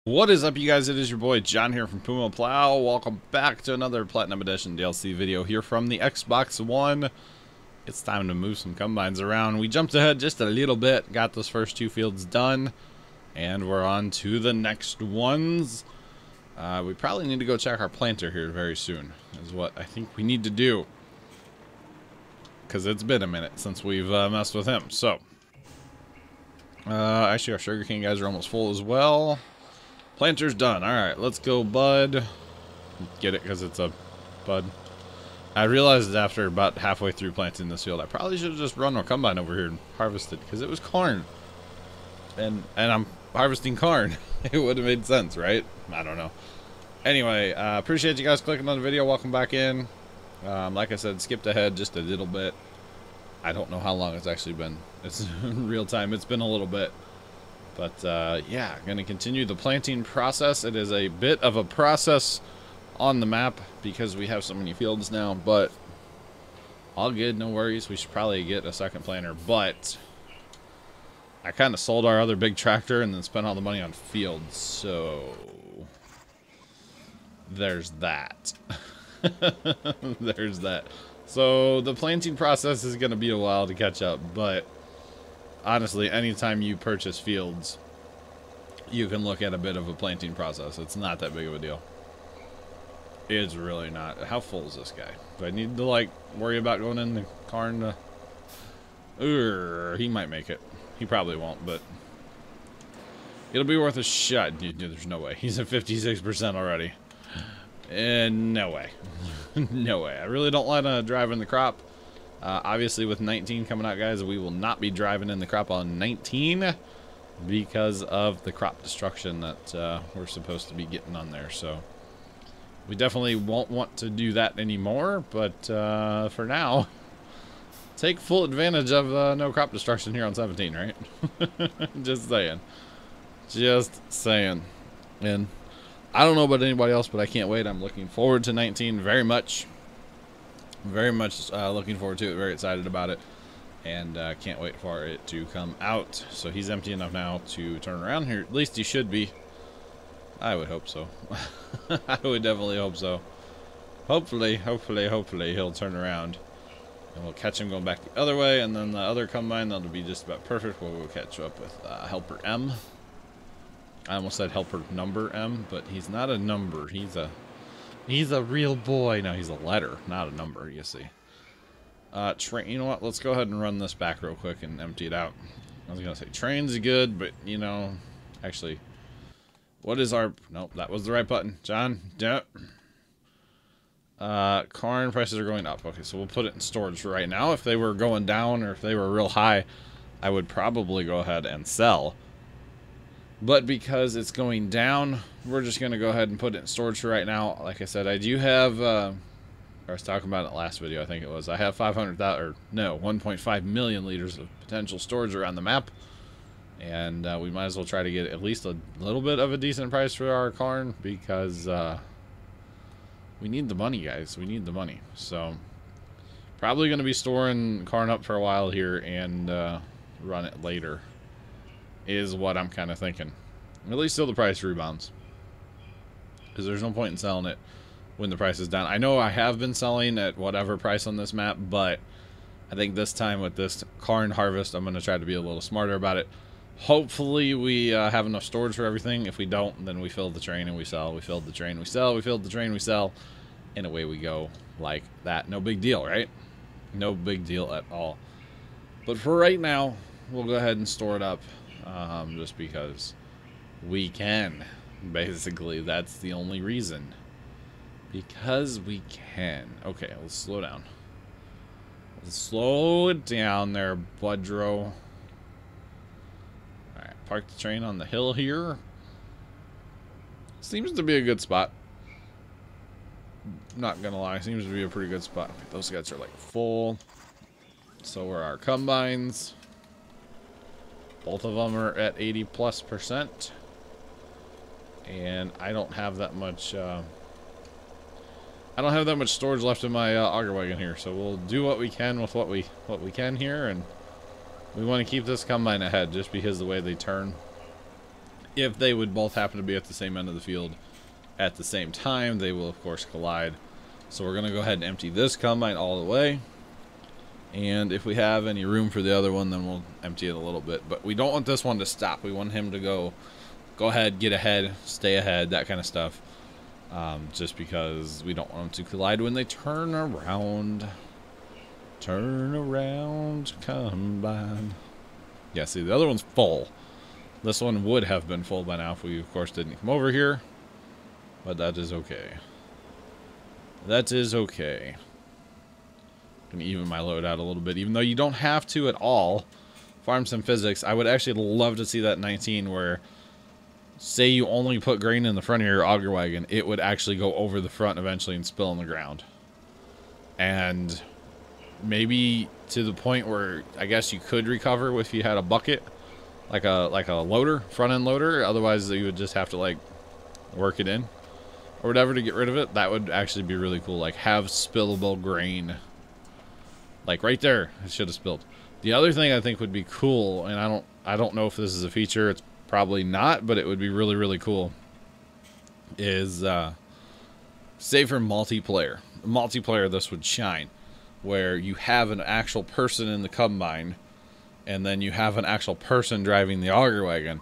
What is up, you guys? It is your boy John here from Puma Plow. Welcome back to another Platinum Edition DLC video here from the Xbox One. It's time to move some combines around. We jumped ahead just a little bit, got those first two fields done, and we're on to the next ones. We probably need to go check our planter here very soon, is what I think we need to do. Because it's been a minute since we've messed with him. So, actually our sugarcane guys are almost full as well. Planter's done. Alright, let's go, bud. Get it because it's a bud. I realized after about halfway through planting this field, I probably should have just run a combine over here and harvested because it was corn. And I'm harvesting corn. It would have made sense, right? I don't know. Anyway, appreciate you guys clicking on the video. Welcome back in. Like I said, skipped ahead just a little bit. I don't know how long it's actually been. It's real time. It's been a little bit. But, yeah, going to continue the planting process. It is a bit of a process on the map because we have so many fields now, but all good, no worries. We should probably get a second planter, but I kind of sold our other big tractor and then spent all the money on fields, so there's that. There's that. So the planting process is going to be a while to catch up, but honestly, anytime you purchase fields, you can look at a bit of a planting process. It's not that big of a deal. It's really not. How full is this guy? Do I need to, like, worry about going in the corn? He might make it. He probably won't, but it'll be worth a shot. Dude, there's no way. He's at 56% already. And no way. No way. I really don't want to drive in the crop. Obviously, with 19 coming out, guys, we will not be driving in the crop on 19 because of the crop destruction that we're supposed to be getting on there. So we definitely won't want to do that anymore. But for now, take full advantage of no crop destruction here on 17, right? Just saying. Just saying. And I don't know about anybody else, but I can't wait. I'm looking forward to 19 very much. Very much looking forward to it, very excited about it, and can't wait for it to come out. So he's empty enough now to turn around here. At least he should be. I would hope so. I would definitely hope so. Hopefully he'll turn around, and we'll catch him going back the other way, and then the other combine, that'll be just about perfect. We'll catch up with Helper M. I almost said Helper number M, but he's not a number. He's a real boy. No, he's a letter, not a number, you see. Train, you know what? Let's go ahead and run this back real quick and empty it out. I was going to say train's good, but, you know, actually, what is our... Nope, that was the right button. John, yep. Corn prices are going up. Okay, so we'll put it in storage for right now. If they were going down or if they were real high, I would probably go ahead and sell. But because it's going down, we're just going to go ahead and put it in storage for right now. Like I said, I do have, I was talking about it last video, I think it was. I have 1.5 million liters of potential storage around the map. And we might as well try to get at least a little bit of a decent price for our corn because we need the money, guys. We need the money. So probably going to be storing corn up for a while here and run it later. Is what I'm kind of thinking. At least till the price rebounds. Because there's no point in selling it when the price is down. I know I have been selling at whatever price on this map, but I think this time with this corn harvest, I'm going to try to be a little smarter about it. Hopefully we have enough storage for everything. If we don't, then we fill the train and we sell. We filled the train, we sell. We filled the train, we sell. And away we go like that. No big deal, right? No big deal at all. But for right now, we'll go ahead and store it up. Just because we can. Basically, that's the only reason. Because we can. Okay, let's slow down. Let's slow it down there, Budro. Alright, park the train on the hill here. Seems to be a good spot. Not gonna lie, seems to be a pretty good spot. Okay, those guys are like full. So are our combines. Both of them are at 80+%. And I don't have that much storage left in my auger wagon here, so we'll do what we can with what we can here, and we want to keep this combine ahead just because the way they turn. If they would both happen to be at the same end of the field at the same time, they will, of course, collide. So we're going to go ahead and empty this combine all the way. And if we have any room for the other one, then we'll empty it a little bit. But we don't want this one to stop. We want him to go ahead, get ahead, stay ahead, that kind of stuff. Just because we don't want them to collide when they turn around. Turn around, combine. Yeah, see, the other one's full. This one would have been full by now if we, of course, didn't come over here. But that is okay. That is okay. I'm going to even my load out a little bit, even though you don't have to at all. Farm Sim Physics, I would actually love to see that 19 where, say you only put grain in the front of your auger wagon, it would actually go over the front eventually and spill on the ground. And maybe to the point where I guess you could recover if you had a bucket, like a loader, front end loader. Otherwise, you would just have to like work it in or whatever to get rid of it. That would actually be really cool. Like have spillable grain, like right there. It should have spilled. The other thing I think would be cool, and I don't know if this is a feature. It's probably not, but it would be really, really cool. Is say for multiplayer. Multiplayer, this would shine, where you have an actual person in the combine, and then you have an actual person driving the auger wagon.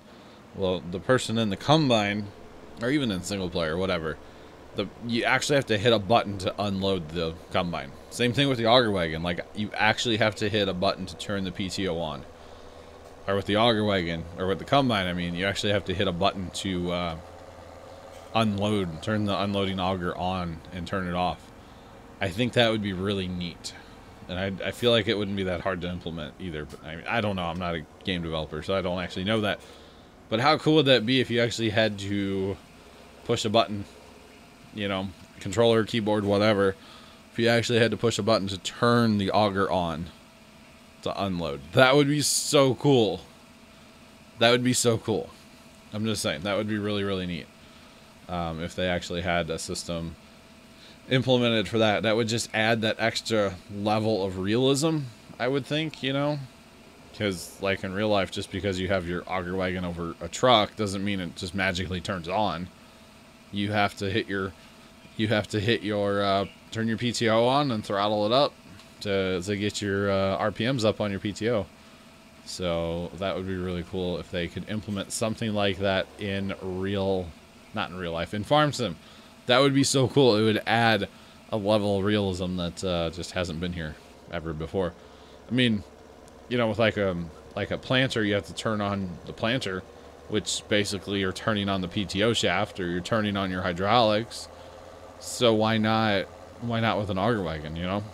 Well, the person in the combine, or even in single player, whatever, you actually have to hit a button to unload the combine. Same thing with the auger wagon. Like, you actually have to hit a button to turn the PTO on. Or with the auger wagon, or with the combine, I mean, you actually have to hit a button to unload, turn the unloading auger on and turn it off. I think that would be really neat. And I feel like it wouldn't be that hard to implement either. But I mean, I don't know. I'm not a game developer, so I don't actually know that. But how cool would that be if you actually had to push a button, you know, controller, keyboard, whatever, if you actually had to push a button to turn the auger on to unload? That would be so cool. That would be so cool. I'm just saying, that would be really, really neat. If they actually had a system implemented for that. That would just add that extra level of realism, I would think, you know? Because, like, in real life, just because you have your auger wagon over a truck doesn't mean it just magically turns on. You have to hit your, turn your PTO on and throttle it up to get your RPMs up on your PTO. So that would be really cool if they could implement something like that in not in real life, in Farm Sim. That would be so cool. It would add a level of realism that just hasn't been here ever before. I mean, you know, with like a planter, you have to turn on the planter, which basically you're turning on the PTO shaft, or you're turning on your hydraulics. So why not with an auger wagon, you know?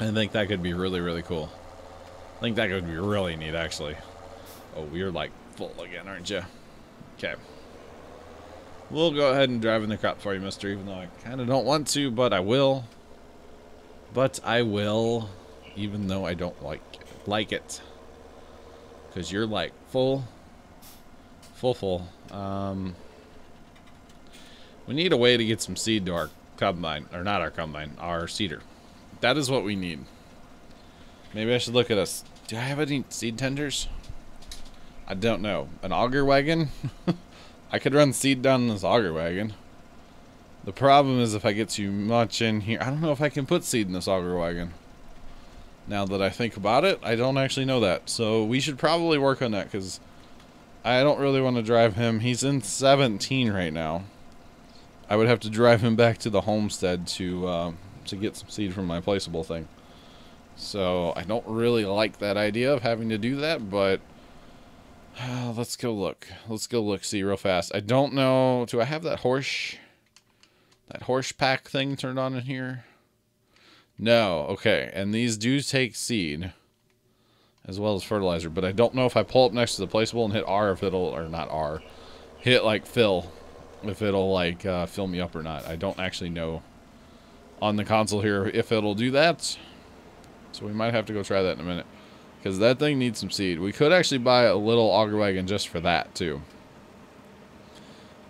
I think that could be really, really cool. I think that could be really neat, actually. Oh, you're like full again, aren't you? Okay. We'll go ahead and drive in the crop for you, mister, even though I kind of don't want to, but I will. But I will, even though I don't like it. Because you're like full. We need a way to get some seed to our combine, or not our combine, our seeder. That is what we need. Maybe I should look at us. Do I have any seed tenders? I don't know. An auger wagon? I could run seed down this auger wagon. The problem is if I get too much in here, I don't know if I can put seed in this auger wagon. Now that I think about it, I don't actually know that. So we should probably work on that, because I don't really want to drive him. He's in 17 right now. I would have to drive him back to the homestead to get some seed from my placeable thing. So I don't really like that idea of having to do that, but let's go look. Let's go look, see real fast. I don't know. Do I have that horse pack thing turned on in here? No. Okay. And these do take seed as well as fertilizer, but I don't know if I pull up next to the placeable and hit R if it'll, or not R, hit like fill, if it'll like fill me up or not. I don't actually know on the console here if it'll do that. So we might have to go try that in a minute, because that thing needs some seed. We could actually buy a little auger wagon just for that too.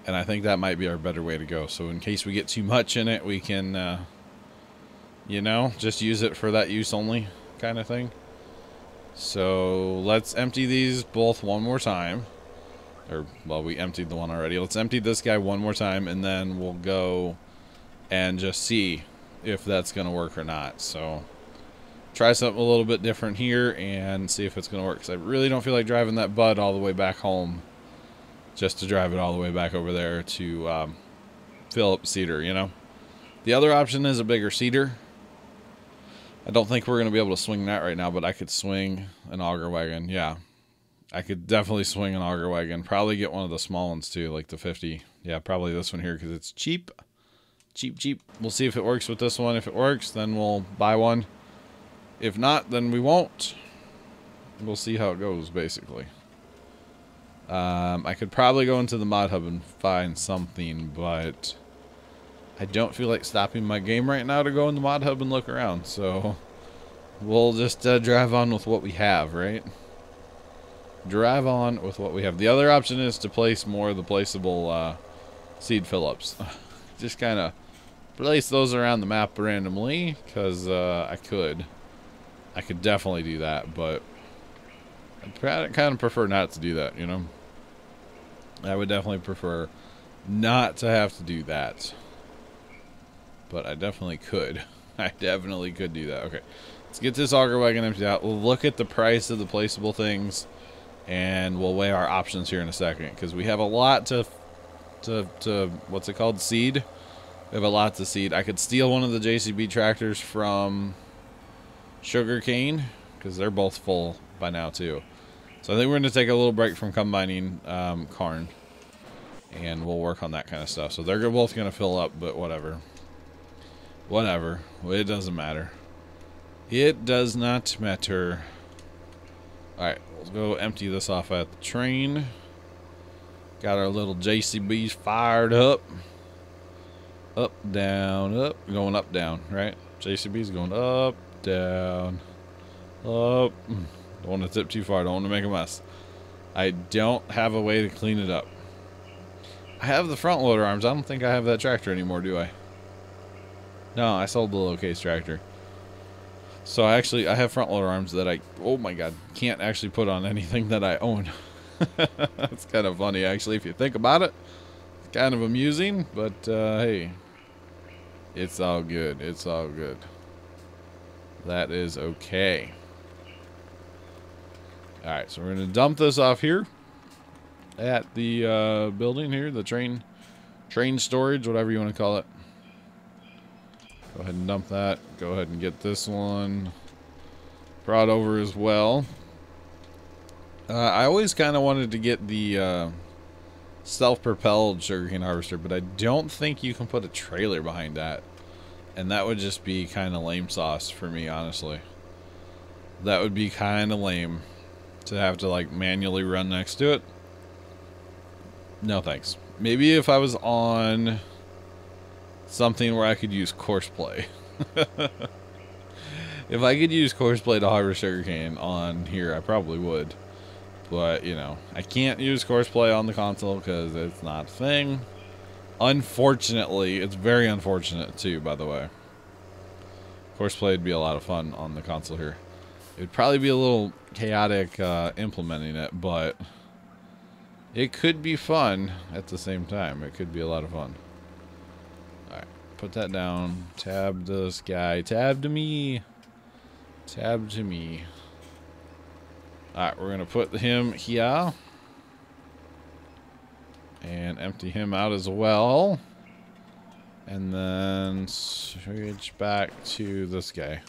And I think that might be our better way to go. So in case we get too much in it, we can, you know, just use it for that use only kind of thing. So let's empty these both one more time. Or, well, we emptied the one already. Let's empty this guy one more time, and then we'll go and just see if that's going to work or not. So, try something a little bit different here and see if it's going to work. Because I really don't feel like driving that bud all the way back home just to drive it all the way back over there to fill up cedar, you know. The other option is a bigger cedar. I don't think we're going to be able to swing that right now, but I could swing an auger wagon. Yeah, I could definitely swing an auger wagon. Probably get one of the small ones too, like the 50. Yeah, probably this one here because it's cheap. Cheap. We'll see if it works with this one. If it works, then we'll buy one. If not, then we won't. We'll see how it goes, basically. I could probably go into the mod hub and find something, but I don't feel like stopping my game right now to go in the mod hub and look around. So we'll just drive on with what we have, right? Drive on with what we have. The other option is to place more of the placeable seed fill-ups. Just kind of place those around the map randomly, because I could definitely do that, but I'd kind of prefer not to do that, you know? I would definitely prefer not to have to do that. But I definitely could. I definitely could do that. Okay, let's get this auger wagon emptied out. We'll look at the price of the placeable things, and we'll weigh our options here in a second, because we have a lot to what's it called? Seed. We have a lot to seed. I could steal one of the JCB tractors from Sugarcane, because they're both full by now too. So I think we're going to take a little break from combining corn, and we'll work on that kind of stuff. So they're both going to fill up, but whatever. Whatever. It doesn't matter. It does not matter. Alright, let's go empty this off at the train. Got our little JCBs fired up. Up, down, up. Going up, down, right? JCB's going up, down, up. Don't want to tip too far. Don't want to make a mess. I don't have a way to clean it up. I have the front loader arms. I don't think I have that tractor anymore, do I? No, I sold the low case tractor. So I have front loader arms that I, oh my god, can't actually put on anything that I own. It's kind of funny, actually, if you think about it. It's kind of amusing, but hey, it's all good. It's all good. That is okay. Alright, so we're going to dump this off here at the building here, the train storage, whatever you want to call it. Go ahead and dump that. Go ahead and get this one brought over as well. I always kind of wanted to get the self-propelled sugarcane harvester, but I don't think you can put a trailer behind that. And that would just be kind of lame sauce for me, honestly. That would be kind of lame to have to, like, manually run next to it. No thanks. Maybe if I was on something where I could use courseplay. If I could use courseplay to harvest sugarcane on here, I probably would. But, you know, I can't use courseplay on the console because it's not a thing. Unfortunately, it's very unfortunate too, by the way. Courseplay would be a lot of fun on the console here. It would probably be a little chaotic implementing it, but it could be fun at the same time. It could be a lot of fun. Alright, put that down. Tab this guy. Tab to me. Tab to me. Alright, we're going to put him here. And empty him out as well. And then switch back to this guy.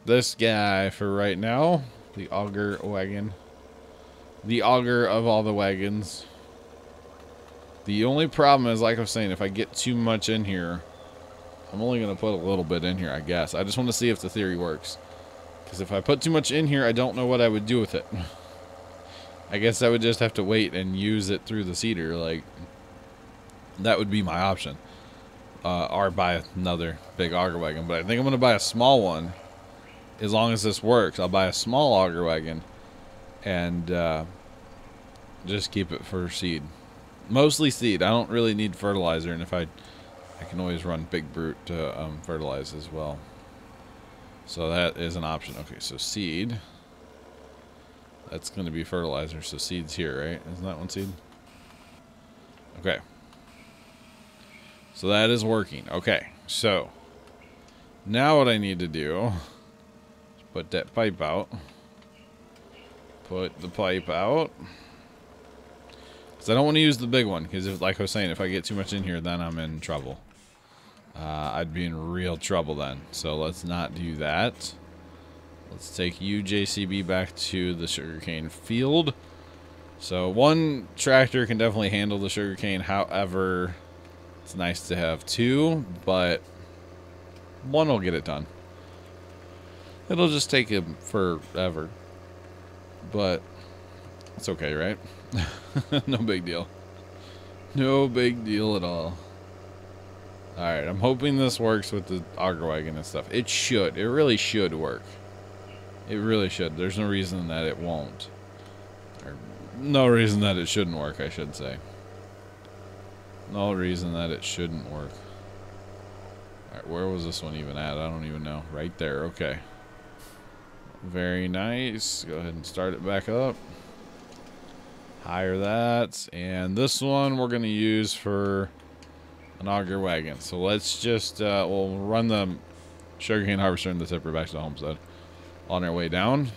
This guy for right now. The auger wagon. The auger of all the wagons. The only problem is, like I was saying, if I get too much in here, I'm only going to put a little bit in here, I guess. I just want to see if the theory works. Because if I put too much in here, I don't know what I would do with it. I guess I would just have to wait and use it through the cedar. Like, that would be my option. Or buy another big auger wagon. But I think I'm going to buy a small one. As long as this works, I'll buy a small auger wagon. And just keep it for seed. Mostly seed. I don't really need fertilizer. And if I can always run Big Brute to fertilize as well. So that is an option. Okay, so seed. That's going to be fertilizer, so seed's here, right? Isn't that one seed? Okay. So that is working. Okay, so now what I need to do is put that pipe out. Put the pipe out. Because I don't want to use the big one, because like I was saying, if I get too much in here, then I'm in trouble. I'd be in real trouble then. So let's not do that. Let's take you, JCB, back to the sugarcane field. So one tractor can definitely handle the sugarcane. However, it's nice to have two, but one will get it done. It'll just take him forever. But it's okay, right? No big deal. No big deal at all. Alright, I'm hoping this works with the auger wagon and stuff. It should. It really should work. It really should. There's no reason that it won't. Or no reason that it shouldn't work, I should say. No reason that it shouldn't work. Alright, where was this one even at? I don't even know. Right there, okay. Very nice. Go ahead and start it back up. Hire that. And this one we're going to use for an auger wagon. So let's just, we'll run the sugarcane harvester and the tipper back to the homestead. On our way down,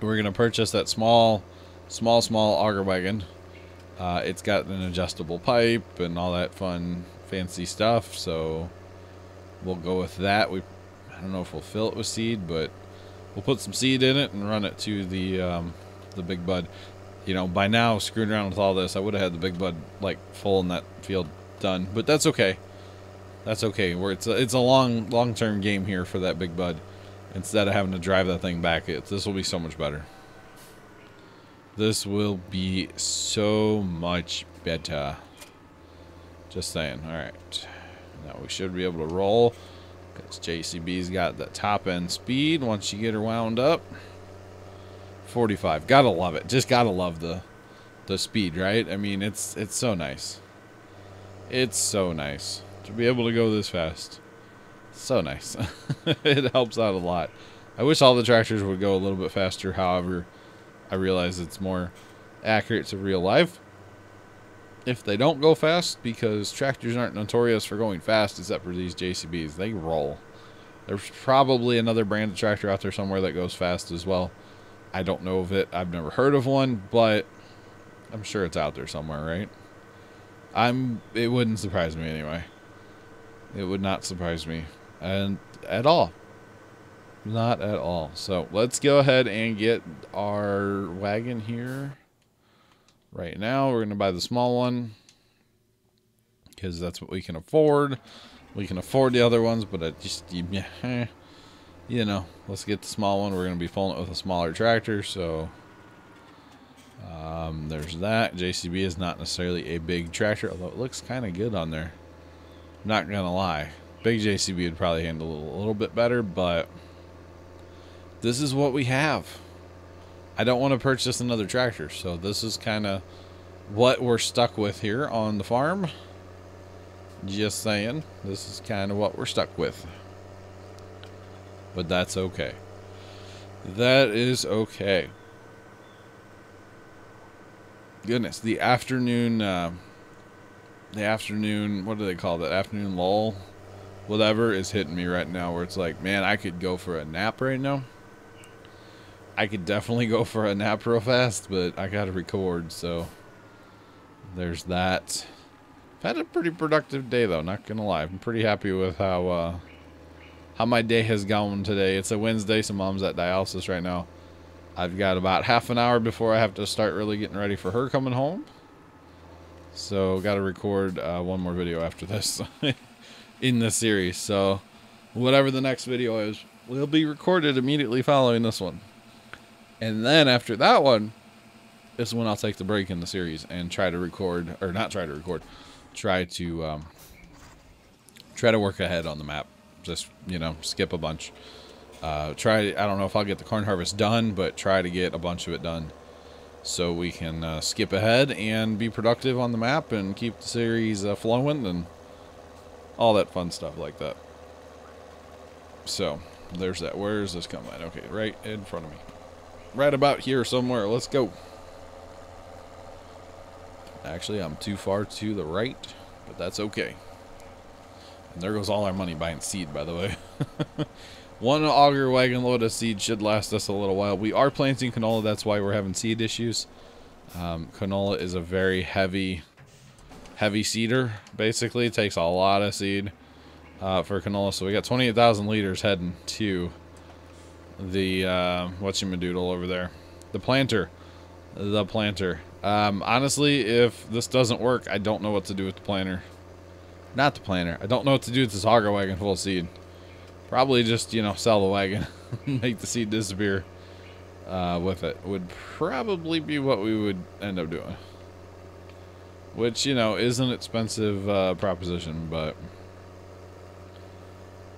we're going to purchase that small auger wagon. It's got an adjustable pipe and all that fun, fancy stuff. So we'll go with that. I don't know if we'll fill it with seed, but we'll put some seed in it and run it to the big bud. You know, by now, screwing around with all this, I would have had the big bud like full in that field done, but that's okay. That's okay. It's a long-term game here for that big bud. Instead of having to drive that thing back, this will be so much better. This will be so much better. Just saying. All right. Now we should be able to roll. Because JCB's got the top end speed once you get her wound up. 45. Gotta love it. Just gotta love the speed, right? I mean, it's so nice. It's so nice to be able to go this fast. So nice. It helps out a lot. I wish all the tractors would go a little bit faster. However, I realize it's more accurate to real life if they don't go fast, because tractors aren't notorious for going fast except for these JCBs. They roll. There's probably another brand of tractor out there somewhere that goes fast as well. I don't know of it. I've never heard of one, but I'm sure it's out there somewhere, right? It wouldn't surprise me anyway. It would not surprise me. And at all. Not at all. So let's go ahead and get our wagon here. Right now, we're going to buy the small one, because that's what we can afford. We can afford the other ones, but I just, you know, let's get the small one. We're going to be pulling it with a smaller tractor, so there's that. JCB is not necessarily a big tractor, although it looks kind of good on there. Not going to lie. Big JCB would probably handle it a little bit better, but this is what we have. I don't want to purchase another tractor, so this is kind of what we're stuck with here on the farm. Just saying, this is kind of what we're stuck with. But that's okay. That is okay. Goodness, the afternoon, what do they call that? Afternoon lull? Whatever is hitting me right now, where it's like, man, I could go for a nap right now. I could definitely go for a nap real fast, but I gotta record, so there's that. I've had a pretty productive day, though, not gonna lie. I'm pretty happy with how my day has gone today. It's a Wednesday, so Mom's at dialysis right now. I've got about half an hour before I have to start really getting ready for her coming home. So, gotta record one more video after this in this series. So, whatever the next video is, will be recorded immediately following this one. And then after that one is when I'll take the break in the series and try to record, or not try to record, try to work ahead on the map. Just, you know, skip a bunch. I don't know if I'll get the corn harvest done, but try to get a bunch of it done so we can skip ahead and be productive on the map and keep the series flowing and all that fun stuff like that. So, there's that. Where is this coming? Okay, right in front of me. right about here somewhere. Let's go. Actually, I'm too far to the right, but that's okay. And there goes all our money buying seed, by the way. One auger wagon load of seed should last us a little while. We are planting canola. That's why we're having seed issues. Canola is a very heavy seeder. Basically, it takes a lot of seed for canola. So we got 28,000 liters heading to the whatchamadoodle over there. The planter. Honestly, if this doesn't work, I don't know what to do with the planter. Not the planter. I don't know what to do with this auger wagon full of seed. Probably just, you know, sell the wagon. Make the seed disappear with it. Would probably be what we would end up doing. Which, you know, is an expensive proposition, but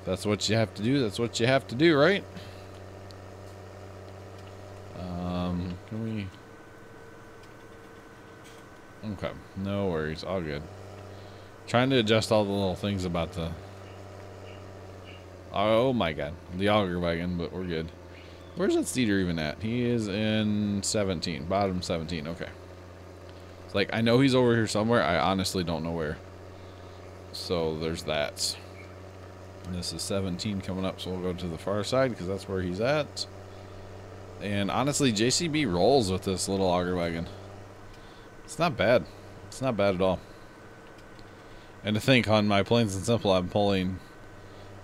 that's what you have to do. That's what you have to do, right? Can we... Okay, no worries, all good. Trying to adjust all the little things about the... Oh my god, the auger wagon, but we're good. Where's that seeder even at? He is in 17, bottom 17, okay. It's like, I know he's over here somewhere, I honestly don't know where. So there's that. And this is 17 coming up, so we'll go to the far side, because that's where he's at. And honestly, JCB rolls with this little auger wagon. It's not bad. It's not bad at all. And to think, on my Plains and Simple, I'm pulling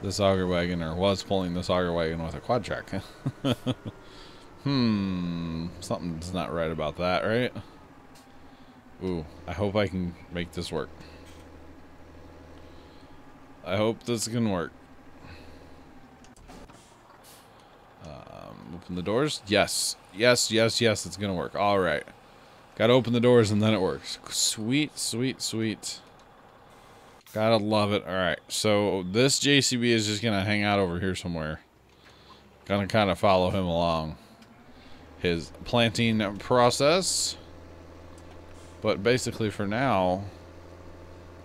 this auger wagon, or was pulling this auger wagon with a quad track. Something's not right about that, right? Ooh, I hope I can make this work. I hope this can work. Open the doors. Yes. Yes, yes, yes, it's gonna work. Alright. Gotta open the doors and then it works. Sweet, sweet, sweet. Gotta love it. Alright, so this JCB is just gonna hang out over here somewhere. Gonna kind of follow him along his planting process. But basically for now,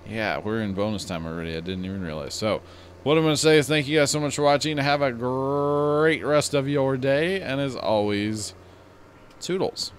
yeah, we're in bonus time already. I didn't even realize. So, what I'm going to say is thank you guys so much for watching. Have a great rest of your day. And as always, toodles.